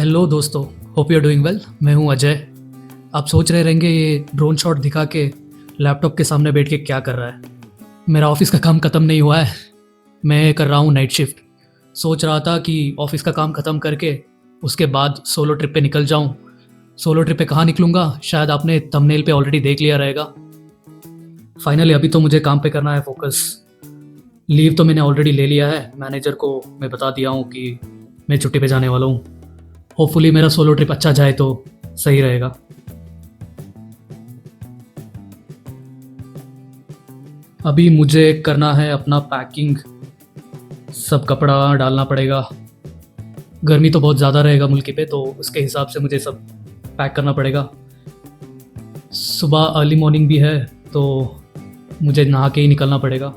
Hello दोस्तों, hope you are doing well. मैं हूं अजय। आप सोच रहे रहेंगे ये ड्रोन शॉट दिखा के लैपटॉप के सामने बैठ के क्या कर रहा है। मेरा ऑफिस का काम ख़त्म नहीं हुआ है। मैं कर रहा हूँ नाइट शिफ्ट। सोच रहा था कि ऑफिस का काम ख़त्म करके उसके बाद सोलो ट्रिप पे निकल जाऊँ। सोलो ट्रिप पे कहाँ निकलूँगा शायद आपने थंबनेल पे ऑलरेडी देख लिया रहेगा। फाइनली अभी तो मुझे काम पे करना है फोकस। लीव तो मैंने ऑलरेडी ले लिया है। मैनेजर को मैं बता दिया हूँ कि मैं छुट्टी पे जाने वाला हूँ। होपफुली मेरा सोलो ट्रिप अच्छा जाए तो सही रहेगा। अभी मुझे करना है अपना पैकिंग। सब कपड़ा डालना पड़ेगा। गर्मी तो बहुत ज़्यादा रहेगा मुल्की पे, तो उसके हिसाब से मुझे सब पैक करना पड़ेगा। सुबह अर्ली मॉर्निंग भी है तो मुझे नहा के ही निकलना पड़ेगा।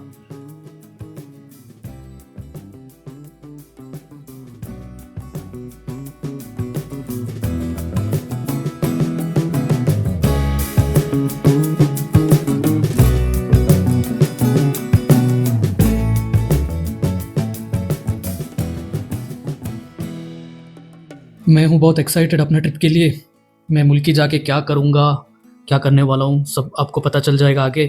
मैं हूँ बहुत एक्साइटेड अपने ट्रिप के लिए। मैं मुल्की जाके क्या करूँगा, क्या करने वाला हूँ, सब आपको पता चल जाएगा आगे।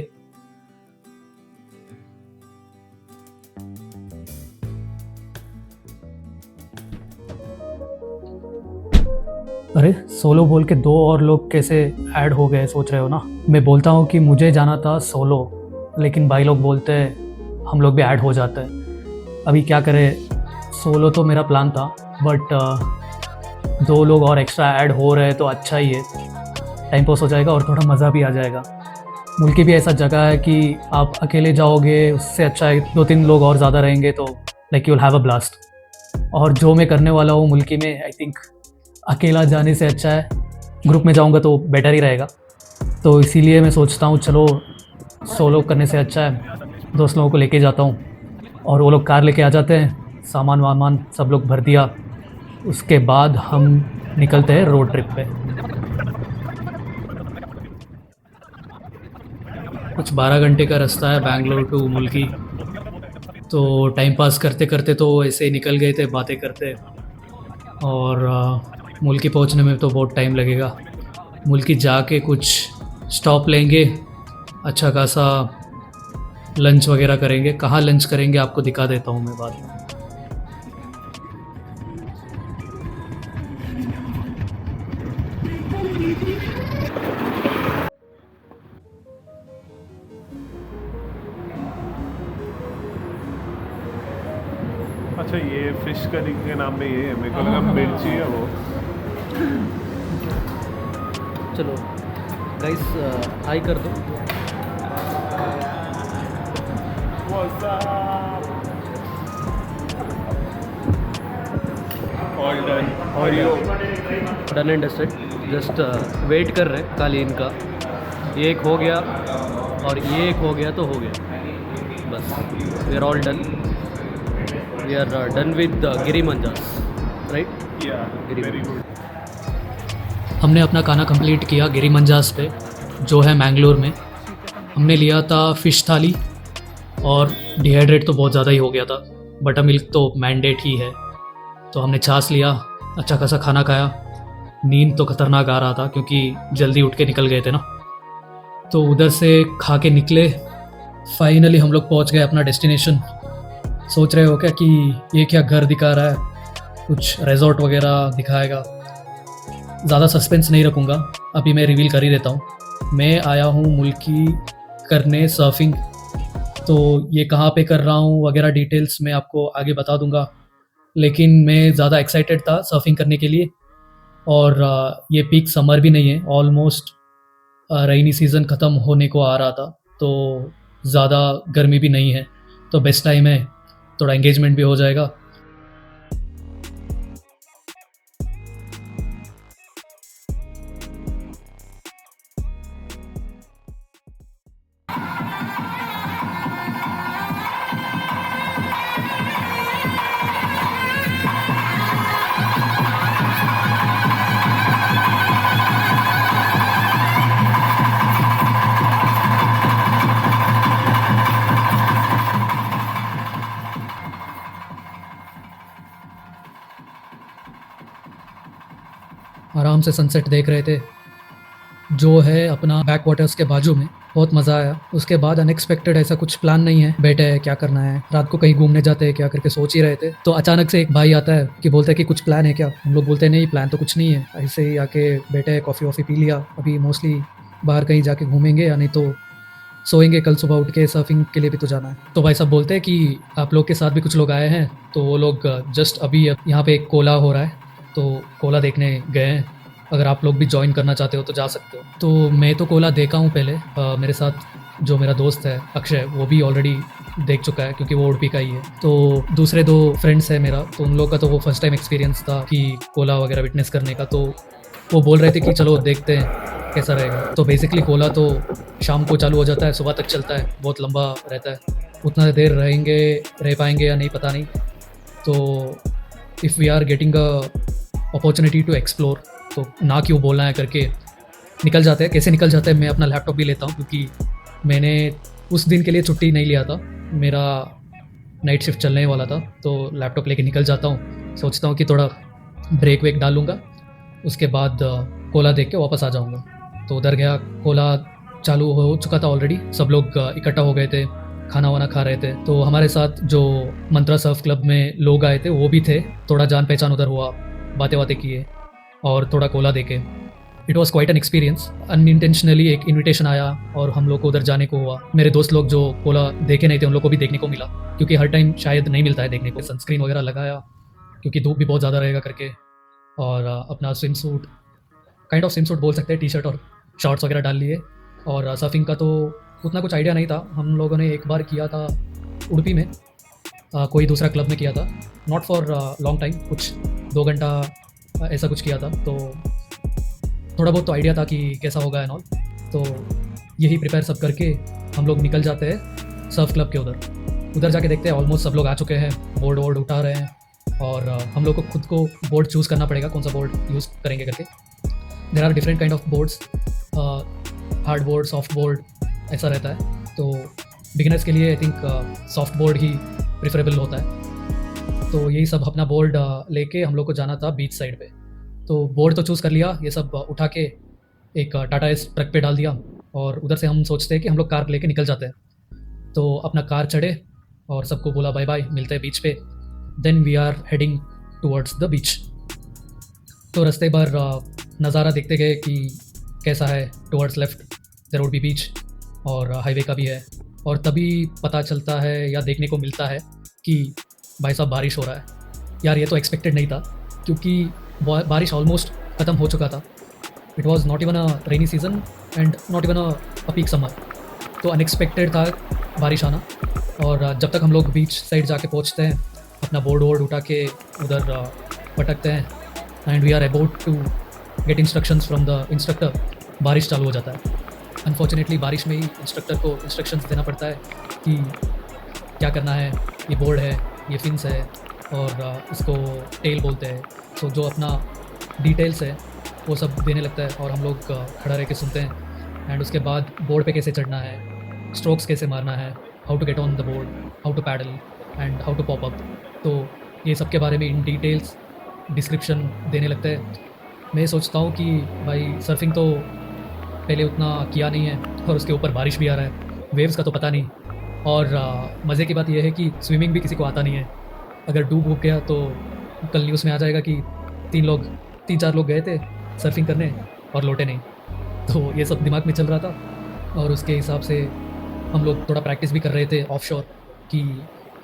अरे सोलो बोल के दो और लोग कैसे ऐड हो गए सोच रहे हो ना। मैं बोलता हूँ कि मुझे जाना था सोलो, लेकिन भाई लोग बोलते हैं हम लोग भी ऐड हो जाते हैं। अभी क्या करें, सोलो तो मेरा प्लान था बट दो लोग और एक्स्ट्रा ऐड हो रहे हैं तो अच्छा ही है। टाइम पास हो जाएगा और थोड़ा मज़ा भी आ जाएगा। मुल्की भी ऐसा जगह है कि आप अकेले जाओगे उससे अच्छा है 2-3 लोग और ज़्यादा रहेंगे तो like you will have a blast. और जो मैं करने वाला हूँ मुल्की में, आई थिंक अकेला जाने से अच्छा है ग्रुप में जाऊँगा तो बेटर ही रहेगा। तो इसीलिए मैं सोचता हूँ चलो सोलो करने से अच्छा है दोस्त लोगों को लेके जाता हूँ। और वो लोग कार लेके आ जाते हैं, सामान वामान सब लोग भर दिया, उसके बाद हम निकलते हैं रोड ट्रिप पे। कुछ 12 घंटे का रास्ता है बैंगलोर टू मुल्की। तो टाइम पास करते करते तो ऐसे ही निकल गए थे बातें करते। और मुल्की पहुंचने में तो बहुत टाइम लगेगा। मुल्की जाके कुछ स्टॉप लेंगे, अच्छा खासा लंच वगैरह करेंगे। कहाँ लंच करेंगे आपको दिखा देता हूँ मैं बाद में। अच्छा, ये फिश करी के नाम में ये है, मेरे को लगा मिर्ची है वो। चलो गाइस हाई कर दो। All done. और you done and dusted. Just wait कर रहे हैं खाली इनका। ये एक हो गया और ये एक हो गया तो हो गया बस। We are all done. We are done with गिरी मंजास, राइट। Yeah very good. हमने अपना खाना कंप्लीट किया गिरी मंजास पे, जो है मैंगलोर में। हमने लिया था फ़िश थाली और डिहाइड्रेट तो बहुत ज़्यादा ही हो गया था। बटर मिल्क तो मैंडेट ही है, तो हमने छाछ लिया, अच्छा खासा खाना खाया। नींद तो खतरनाक आ रहा था क्योंकि जल्दी उठ के निकल गए थे ना। तो उधर से खा के निकले। फाइनली हम लोग पहुंच गए अपना डेस्टिनेशन। सोच रहे हो क्या कि ये क्या घर दिखा रहा है, कुछ रिजॉर्ट वगैरह दिखाएगा। ज़्यादा सस्पेंस नहीं रखूँगा, अभी मैं रिवील कर ही देता हूँ। मैं आया हूँ मुल्की करने सर्फिंग। तो ये कहाँ पे कर रहा हूँ वगैरह डिटेल्स मैं आपको आगे बता दूँगा। लेकिन मैं ज़्यादा एक्साइटेड था सर्फिंग करने के लिए। और ये पीक समर भी नहीं है, ऑलमोस्ट रेनी सीज़न ख़त्म होने को आ रहा था, तो ज़्यादा गर्मी भी नहीं है। तो बेस्ट टाइम है, थोड़ा एंगेजमेंट भी हो जाएगा। से सनसेट देख रहे थे, जो है अपना बैक वाटर्स के बाजू में। बहुत मज़ा आया। उसके बाद अनएक्सपेक्टेड ऐसा कुछ प्लान नहीं है, बैठे हैं क्या करना है, रात को कहीं घूमने जाते हैं क्या करके सोच ही रहे थे, तो अचानक से एक भाई आता है कि बोलता है कि कुछ प्लान है क्या। हम लोग बोलते हैं नहीं, प्लान तो कुछ नहीं है, ऐसे ही आके बैठे हैं, कॉफ़ी वॉफ़ी पी लिया, अभी मोस्टली बाहर कहीं जाके घूमेंगे या नहीं तो सोएंगे, कल सुबह उठ के सर्फिंग के लिए भी तो जाना है। तो भाई साहब बोलते हैं कि आप लोग के साथ भी कुछ लोग आए हैं, तो वो लोग जस्ट अभी यहाँ पे एक कोला हो रहा है, तो कोला देखने गए हैं, अगर आप लोग भी ज्वाइन करना चाहते हो तो जा सकते हो। तो मैं तो कोला देखा हूँ पहले, मेरे साथ जो मेरा दोस्त है अक्षय, वो भी ऑलरेडी देख चुका है क्योंकि वो उडुपी का ही है। तो दूसरे 2 फ्रेंड्स हैं मेरा, तो उन लोग का तो वो फर्स्ट टाइम एक्सपीरियंस था कि कोला वगैरह विटनेस करने का, तो वो बोल रहे थे कि चलो देखते हैं कैसा रहेगा। तो बेसिकली कोला तो शाम को चालू हो जाता है, सुबह तक चलता है, बहुत लंबा रहता है, उतना देर रह पाएंगे या नहीं पता नहीं। तो if we are getting a opportunity to explore, तो ना क्यों बोलना है करके निकल जाते हैं। कैसे निकल जाते हैं, मैं अपना लैपटॉप भी लेता हूँ क्योंकि मैंने उस दिन के लिए छुट्टी नहीं लिया था, मेरा नाइट शिफ्ट चलने वाला था, तो लैपटॉप लेके निकल जाता हूँ। सोचता हूँ कि थोड़ा ब्रेक वेक डालूँगा, उसके बाद कोला देख के वापस आ जाऊँगा। तो उधर गया, कोला चालू हो चुका था ऑलरेडी, सब लोग इकट्ठा हो गए थे, खाना वाना खा रहे थे। तो हमारे साथ जो मंत्रा सर्फ क्लब में लोग आए थे वो भी थे, थोड़ा जान पहचान उधर हुआ, बातें बातें किए और थोड़ा कोला देखे। It was quite an experience. Unintentionally एक इन्विटेशन आया और हम लोग को उधर जाने को हुआ। मेरे दोस्त लोग जो कोला देखे नहीं थे उन लोग को भी देखने को मिला, क्योंकि हर टाइम शायद नहीं मिलता है देखने को। सनस्क्रीन वगैरह लगाया क्योंकि धूप भी बहुत ज़्यादा रहेगा करके, और अपना swim suit, kind of swim suit बोल सकते हैं, टी शर्ट और शॉर्ट्स वगैरह डाल लिए। और सर्फिंग का तो उतना कुछ आइडिया नहीं था, हम लोगों ने एक बार किया था उडुपी में, कोई दूसरा क्लब में किया था, नॉट फॉर लॉन्ग टाइम, कुछ 2 घंटा ऐसा कुछ किया था, तो थोड़ा बहुत तो आइडिया था कि कैसा होगा एंड ऑल। तो यही प्रिपेयर सब करके हम लोग निकल जाते हैं सर्फ क्लब के उधर जाके देखते हैं ऑलमोस्ट सब लोग आ चुके हैं, बोर्ड वोर्ड उठा रहे हैं, और हम लोग को खुद को बोर्ड चूज़ करना पड़ेगा कौन सा बोर्ड यूज़ करेंगे करके। There are different kind of boards, hard board, soft board, ऐसा रहता है। तो बिगिनर्स के लिए आई थिंक सॉफ्ट बोर्ड ही प्रेफरेबल होता है। तो यही सब अपना बोर्ड लेके हम लोग को जाना था बीच साइड पे। तो बोर्ड तो चूज़ कर लिया, ये सब उठा के एक टाटा एस ट्रक पे डाल दिया, और उधर से हम सोचते हैं कि हम लोग कार लेके निकल जाते हैं। तो अपना कार चढ़े और सबको बोला बाय बाय, मिलते हैं बीच पे। Then we are heading towards the beach. तो रास्ते भर नज़ारा देखते गए कि कैसा है। Towards left there would be beach, और हाईवे का भी है, और तभी पता चलता है या देखने को मिलता है कि भाई साहब बारिश हो रहा है। यार ये तो एक्सपेक्टेड नहीं था, क्योंकि बारिश ऑलमोस्ट ख़त्म हो चुका था। It was not even a rainy season and not even a peak summer. तो अनएक्सपेक्टेड था बारिश आना। और जब तक हम लोग बीच साइड जाके पहुंचते हैं, अपना बोर्ड वोर्ड उठा के उधर भटकते हैं, and we are about to get instructions from the instructor, बारिश चालू हो जाता है। अनफॉर्चुनेटली बारिश में ही इंस्ट्रक्टर को इंस्ट्रक्शंस देना पड़ता है कि क्या करना है, ये बोर्ड है, ये फिन्स है, और इसको टेल बोलते हैं। तो जो अपना डिटेल्स है वो सब देने लगता है, और हम लोग खड़ा रह के सुनते हैं। एंड उसके बाद बोर्ड पे कैसे चढ़ना है, स्ट्रोक्स कैसे मारना है, how to get on the board, how to paddle and how to pop up. तो ये सब के बारे में इन डिटेल्स डिस्क्रिप्शन देने लगता है। मैं सोचता हूँ कि भाई सर्फिंग तो पहले उतना किया नहीं है, और उसके ऊपर बारिश भी आ रहा है, वेव्स का तो पता नहीं। और मज़े की बात यह है कि स्विमिंग भी किसी को आता नहीं है। अगर डूब गया तो कल न्यूज़ में आ जाएगा कि 3-4 लोग गए थे सर्फिंग करने और लौटे नहीं। तो ये सब दिमाग में चल रहा था, और उसके हिसाब से हम लोग थोड़ा प्रैक्टिस भी कर रहे थे ऑफशोर कि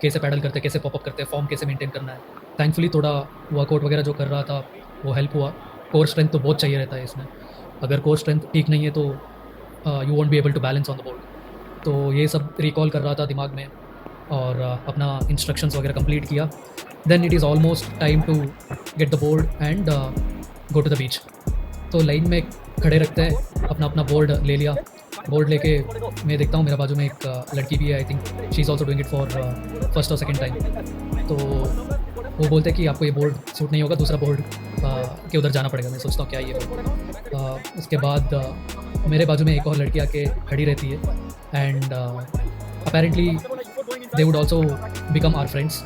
कैसे पैडल करते, कैसे पॉपअप करते, फॉर्म कैसे मेंटेन करना है। थैंकफुली थोड़ा वर्कआउट वगैरह जो कर रहा था वो हेल्प हुआ। कोर स्ट्रेंथ तो बहुत चाहिए रहता है इसमें, अगर कोर स्ट्रेंथ ठीक नहीं है तो you won't be able to balance on the board. तो ये सब रिकॉल कर रहा था दिमाग में, और अपना इंस्ट्रक्शंस वगैरह कंप्लीट किया। Then it is almost time to get the board and go to the beach. तो लाइन में खड़े रखते हैं, अपना अपना बोर्ड ले लिया। बोर्ड लेके मैं देखता हूँ मेरा बाजू में एक लड़की भी है, I think she is also doing it for first और सेकेंड टाइम। तो वो बोलते हैं कि आपको ये बोर्ड सूट नहीं होगा, दूसरा बोर्ड के उधर जाना पड़ेगा। मैं सोचता हूँ क्या ये बोर्ड। उसके बाद मेरे बाजू में एक और लड़की आके खड़ी रहती है, and apparently they would also become our friends.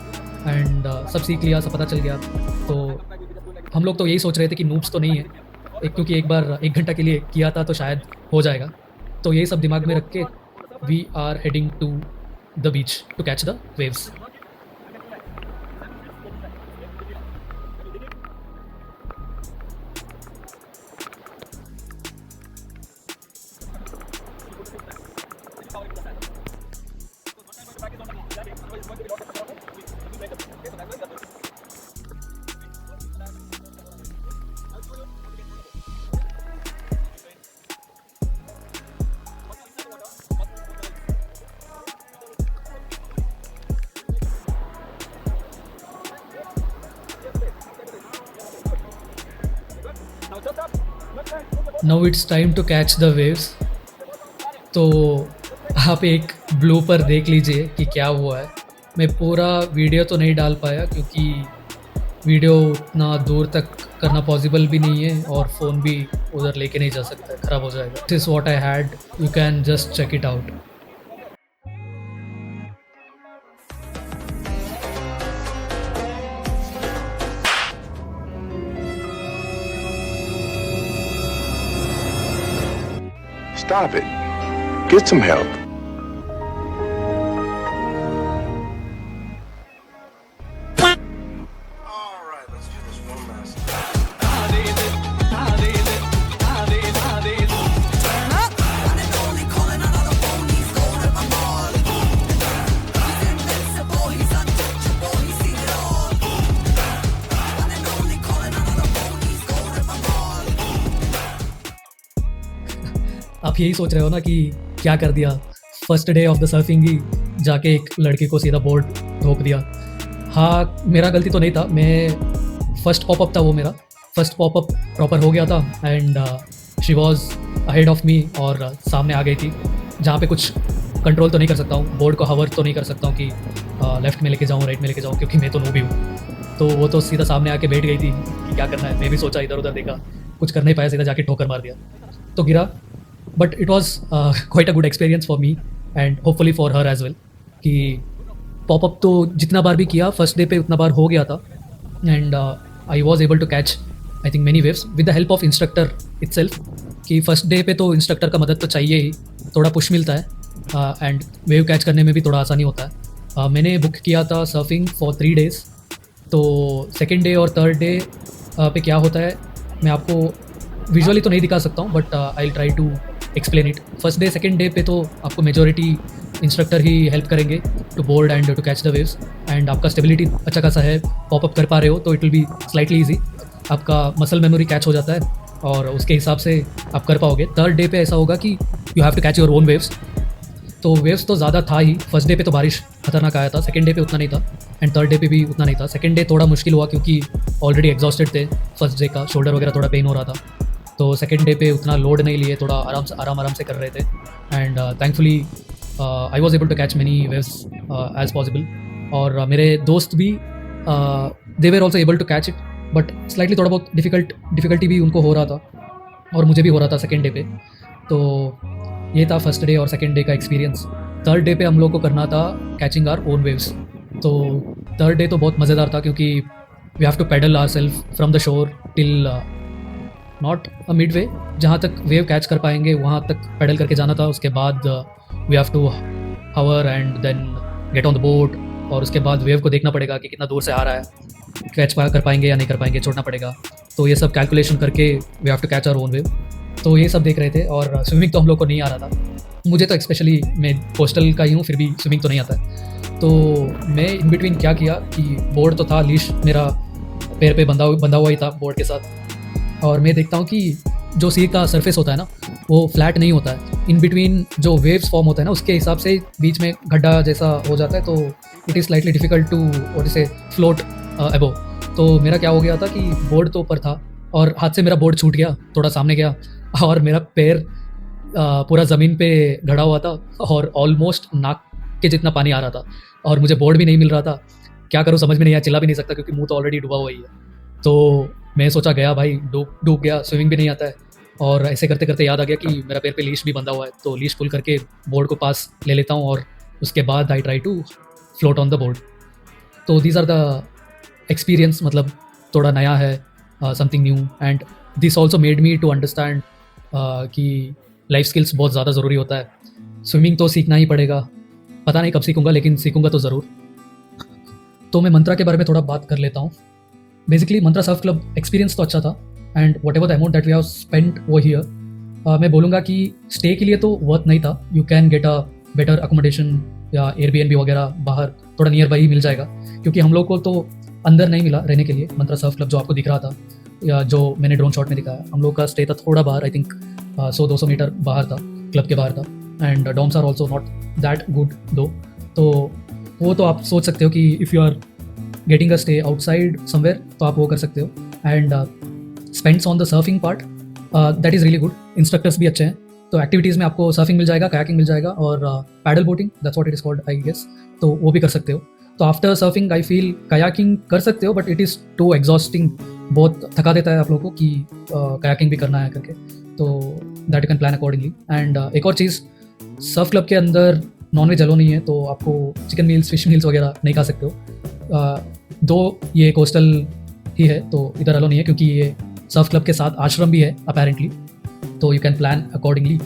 And सब सीख लिया, सब पता चल गया। तो हम लोग तो यही सोच रहे थे कि नूब्स तो नहीं है, क्योंकि एक बार 1 घंटा के लिए किया था तो शायद हो जाएगा। तो ये सब दिमाग में रख के we are heading to the beach to catch the waves. Now it's time to catch the waves. तो आप एक ब्लूपर देख लीजिए कि क्या हुआ है। मैं पूरा वीडियो तो नहीं डाल पाया क्योंकि वीडियो उतना दूर तक करना पॉसिबल भी नहीं है और फ़ोन भी उधर लेके नहीं जा सकता, ख़राब हो जाएगा। This is what I had, you can just check it out. Stop it. Get some help. All right, let's do this one last. आप यही सोच रहे हो ना कि क्या कर दिया, first day of the surfing ही जाके एक लड़की को सीधा बोर्ड ठोक दिया। हाँ, मेरा गलती तो नहीं था, मैं फर्स्ट पॉपअप था वो मेरा फर्स्ट पॉपअप प्रॉपर हो गया था and she was ahead of me और सामने आ गई थी, जहाँ पे कुछ कंट्रोल तो नहीं कर सकता हूँ, बोर्ड को हवर तो नहीं कर सकता हूँ कि लेफ़्ट में लेके जाऊँ राइट में लेके जाऊँ, क्योंकि मैं तो नूबी हूँ। तो वो तो सीधा सामने आके बैठ गई थी कि क्या करना है। मैं भी सोचा, इधर उधर देखा, कुछ कर नहीं पाया, सीधा जाके ठोकर मार दिया तो गिरा। But it was quite a good experience for me and hopefully for her as well कि पॉपअप तो जितना बार भी किया फर्स्ट डे पे उतना बार हो गया था and I was able to catch I think many waves with the help of instructor itself. कि फर्स्ट डे पे तो इंस्ट्रक्टर का मदद तो चाहिए ही, थोड़ा पुश मिलता है एंड वेव कैच करने में भी थोड़ा आसानी होता है। मैंने बुक किया था सर्फिंग फॉर 3 डेज़, तो सेकेंड डे और थर्ड डे पे क्या होता है मैं आपको विजुअली तो नहीं दिखा सकता हूँ, but I try to explain it. First day second day पे तो आपको मेजॉरिटी इंस्ट्रक्टर ही हेल्प करेंगे to board and to catch the waves and आपका स्टेबिलिटी अच्छा खासा है, पॉपअप कर पा रहे हो तो it will be slightly easy, आपका मसल मेमोरी कैच हो जाता है और उसके हिसाब से आप कर पाओगे। थर्ड डे पे ऐसा होगा कि you have to catch your own waves. तो वेव्स तो ज़्यादा था ही, फर्स्ट डे पे तो बारिश खतरनाक आया था, सेकेंड डे पे उतना नहीं था एंड थर्ड डे पे भी उतना नहीं था। सेकेंड डे थोड़ा मुश्किल हुआ क्योंकि ऑलरेडी एग्जॉस्टेड थे, फर्स्ट डे का शोल्डर वगैरह थोड़ा पेन हो रहा था, तो सेकेंड डे पे उतना लोड नहीं लिए, थोड़ा आराम से कर रहे थे and thankfully I was able to catch many waves as possible. और मेरे दोस्त भी they were also able to catch it, but slightly थोड़ा बहुत डिफ़िकल्टी भी उनको हो रहा था और मुझे भी हो रहा था सेकेंड डे पे। तो ये था फर्स्ट डे और सेकेंड डे का एक्सपीरियंस। थर्ड डे पे हम लोग को करना था कैचिंग आवर ओन वेव्स। तो थर्ड डे तो बहुत मज़ेदार था क्योंकि we have to paddle our self from the shore till not a mid way, जहाँ तक वेव कैच कर पाएंगे वहाँ तक पैडल करके जाना था। उसके बाद we have to hover and then get on the boat और उसके बाद वेव को देखना पड़ेगा कि कितना दूर से आ रहा है, कैच कर पाएंगे या नहीं कर पाएंगे, छोड़ना पड़ेगा। तो ये सब कैलकुलेशन करके we have to catch our own wave. तो ये सब देख रहे थे और स्विमिंग तो हम लोग को नहीं आ रहा था, मुझे तो स्पेशली, मैं कोस्टल का ही हूँ फिर भी स्विमिंग तो नहीं आता है। तो मैं इन बिटवीन क्या किया कि बोर्ड तो था, लीश मेरा पैर पे बंधा हुआ ही था बोर्ड के साथ, और मैं देखता हूँ कि जो सी का सरफेस होता है ना वो फ्लैट नहीं होता है, इन बिटवीन जो वेव्स फॉर्म होता है ना उसके हिसाब से बीच में गड्ढा जैसा हो जाता है, तो it is slightly difficult to और जैसे फ्लोट अबोव। तो मेरा क्या हो गया था कि बोर्ड तो ऊपर था और हाथ से मेरा बोर्ड छूट गया, थोड़ा सामने गया और मेरा पैर पूरा ज़मीन पे गड़ा हुआ था और ऑलमोस्ट नाक के जितना पानी आ रहा था और मुझे बोर्ड भी नहीं मिल रहा था। क्या करूँ समझ में नहीं आया, चिल्ला भी नहीं सकता क्योंकि मुंह तो ऑलरेडी डूबा हुआ ही है। तो मैं सोचा गया भाई, डूब गया, स्विमिंग भी नहीं आता है। और ऐसे करते करते याद आ गया कि मेरा पैर पे लीश भी बंधा हुआ है, तो लीश पुल करके बोर्ड को पास ले लेता हूँ और उसके बाद I try to float on the board. तो दीज आर द एक्सपीरियंस, मतलब थोड़ा नया है, something new and this also made me to understand कि लाइफ स्किल्स बहुत ज़्यादा ज़रूरी होता है. स्विमिंग तो सीखना ही पड़ेगा, पता नहीं कब सीखूंगा लेकिन सीखूंगा तो ज़रूर. तो मैं मंत्रा के बारे में थोड़ा बात कर लेता हूँ. Basically Mantra surf club experience तो अच्छा था and whatever the amount that we have spent वो हियर, मैं बोलूँगा कि स्टे के लिए तो वर्थ नहीं था. You can get a better accommodation या एयरबीएनबी वगैरह बाहर थोड़ा नियर बाई ही मिल जाएगा, क्योंकि हम लोग को तो अंदर नहीं मिला रहने के लिए. मंत्रा सर्फ क्लब जो आपको दिख रहा था या जो मैंने ड्रोन शॉट में दिखाया, हम लोग का स्टे था थोड़ा बाहर, आई थिंक 100-200 मीटर बाहर था, क्लब के बाहर था. And dorms are also not that good though. तो वो तो आप सोच सकते हो कि if you are getting a stay outside somewhere तो आप वो कर सकते हो. And spends on the surfing part, that is really good. Instructors भी अच्छे हैं, तो एक्टिविटीज़ में आपको सर्फिंग मिल जाएगा, कायाकिंग मिल जाएगा और paddle boating, that's what it is called I guess, तो वो भी कर सकते हो. तो after surfing I feel kayaking कर सकते हो, but it is too exhausting. बहुत थका देता है आप लोगों को कि कायाकिंग भी करना है करके, तो that you can plan accordingly. And एक और चीज़, सर्फ क्लब के अंदर नॉनवेज अलो नहीं है, तो आपको चिकन मील्स, फिश मील्स वगैरह नहीं खा सकते हो. दो ये कोस्टल ही है तो इधर अलो नहीं है, क्योंकि ये सर्फ क्लब के साथ आश्रम भी है अपेरेंटली, तो यू कैन प्लान अकॉर्डिंगली.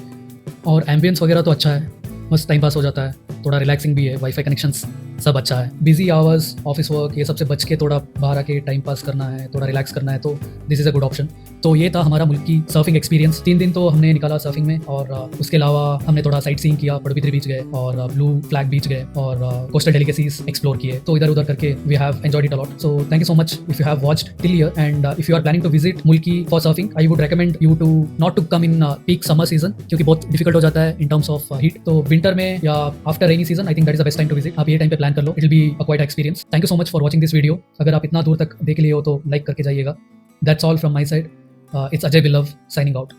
और एम्बियंस वगैरह तो अच्छा है, मस्त टाइम पास हो जाता है, थोड़ा रिलैक्सिंग भी है, वाईफाई कनेक्शंस सब अच्छा है. बिजी आवर्स, ऑफिस वर्क, ये सबसे बच के थोड़ा बाहर आके टाइम पास करना है, थोड़ा रिलैक्स करना है, तो this is a good option. तो ये था हमारा मुल्क की सर्फिंग एक्सपीरियंस. 3 दिन तो हमने निकाला सर्फिंग में, और उसके अलावा हमने थोड़ा साइट सीइंग किया, पड़बिद्री बीच गए और ब्लू फ्लैग बीच गए और कोस्टल डेलिकेसीज एक्सप्लोर किए. तो इधर उधर करके we have enjoyed it a lot. So thank you so much if you have watched till here, and if you are planning to visit Mulki for surfing, I would recommend you to not to come in peak summer season, क्योंकि बहुत difficult हो जाता है in terms of heat. तो winter में या after rainy season I think that is the best time to visit. आप ये टाइम पे प्लान कर लो, it will be a quite experience. Thank you so much for watching this video. अगर आप इतना दूर तक देख लिए हो तो लाइक करके जाइएगा. That's all from my side. It's Ajay Billav signing out.